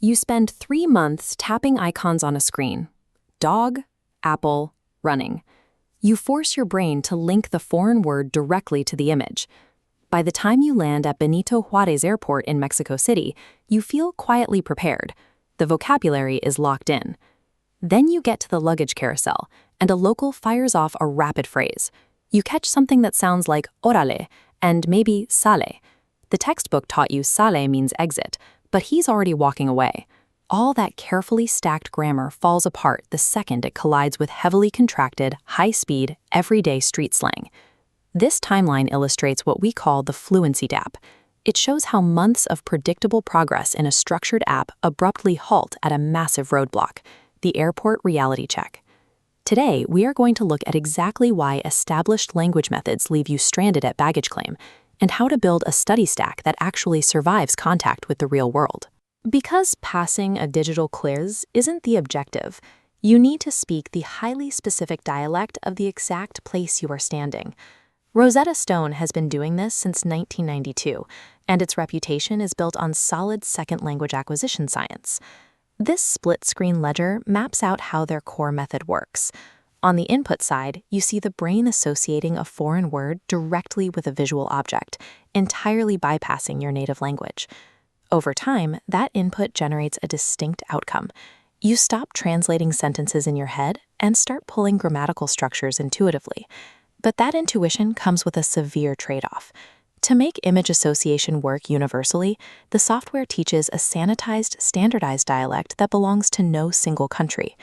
You spend 3 months tapping icons on a screen. Dog, apple, running. You force your brain to link the foreign word directly to the image. By the time you land at Benito Juárez Airport in Mexico City, you feel quietly prepared. The vocabulary is locked in. Then you get to the luggage carousel, and a local fires off a rapid phrase. You catch something that sounds like órale and maybe sale. The textbook taught you sale means exit, but he's already walking away. All that carefully stacked grammar falls apart the second it collides with heavily contracted, high-speed, everyday street slang. This timeline illustrates what we call the Fluency gap. It shows how months of predictable progress in a structured app abruptly halt at a massive roadblock, the airport reality check. Today, we are going to look at exactly why established language methods leave you stranded at baggage claim, and how to build a study stack that actually survives contact with the real world. Because passing a digital quiz isn't the objective, you need to speak the highly specific dialect of the exact place you are standing. Rosetta Stone has been doing this since 1992, and its reputation is built on solid second language acquisition science. This split-screen ledger maps out how their core method works. On the input side, you see the brain associating a foreign word directly with a visual object, entirely bypassing your native language. Over time, that input generates a distinct outcome. You stop translating sentences in your head and start pulling grammatical structures intuitively. But that intuition comes with a severe trade-off. To make image association work universally, the software teaches a sanitized, standardized dialect that belongs to no single country.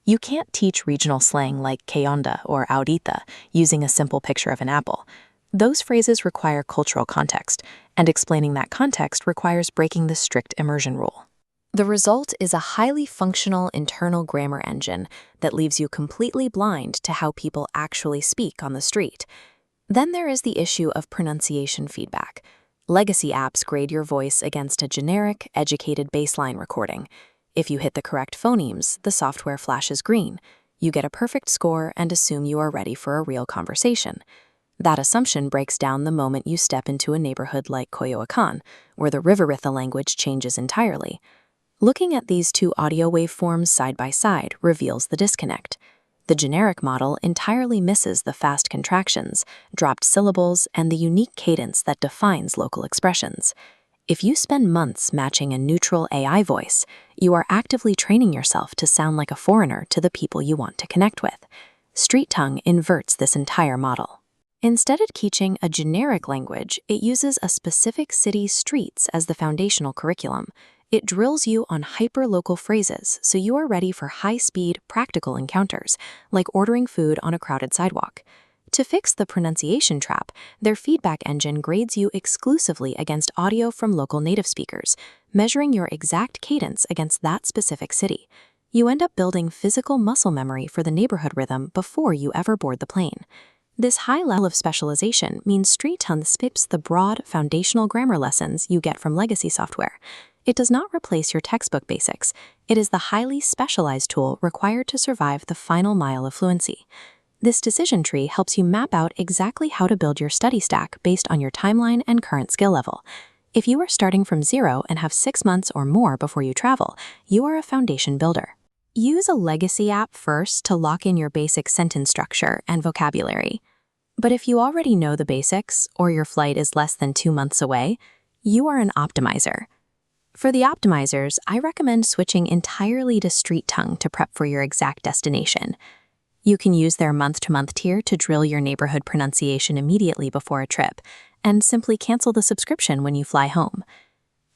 You can't teach regional slang like "qué onda" or "ahorita" using a simple picture of an apple. Those phrases require cultural context, and explaining that context requires breaking the strict immersion rule. The result is a highly functional internal grammar engine that leaves you completely blind to how people actually speak on the street. Then there is the issue of pronunciation feedback. Legacy apps grade your voice against a generic, educated baseline recording. If you hit the correct phonemes, the software flashes green. You get a perfect score and assume you are ready for a real conversation. That assumption breaks down the moment you step into a neighborhood like Coyoacán, where the Riveritha language changes entirely. Looking at these two audio waveforms side by side reveals the disconnect. The generic model entirely misses the fast contractions, dropped syllables, and the unique cadence that defines local expressions. If you spend months matching a neutral AI voice, you are actively training yourself to sound like a foreigner to the people you want to connect with. StreetTongue inverts this entire model. Instead of teaching a generic language, it uses a specific city's streets as the foundational curriculum. It drills you on hyper-local phrases so you are ready for high-speed, practical encounters, like ordering food on a crowded sidewalk. To fix the pronunciation trap, their feedback engine grades you exclusively against audio from local native speakers, measuring your exact cadence against that specific city. You end up building physical muscle memory for the neighborhood rhythm before you ever board the plane. This high level of specialization means StreetTongue skips the broad, foundational grammar lessons you get from legacy software. It does not replace your textbook basics. It is the highly specialized tool required to survive the final mile of fluency. This decision tree helps you map out exactly how to build your study stack based on your timeline and current skill level. If you are starting from zero and have 6 months or more before you travel, you are a foundation builder. Use a legacy app first to lock in your basic sentence structure and vocabulary. But if you already know the basics, or your flight is less than 2 months away, you are an optimizer. For the optimizers, I recommend switching entirely to StreetTongue to prep for your exact destination. You can use their month-to-month tier to drill your neighborhood pronunciation immediately before a trip, and simply cancel the subscription when you fly home.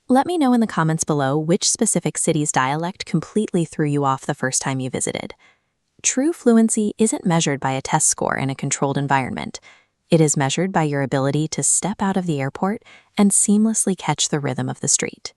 Let me know in the comments below which specific city's dialect completely threw you off the first time you visited. True fluency isn't measured by a test score in a controlled environment. It is measured by your ability to step out of the airport and seamlessly catch the rhythm of the street.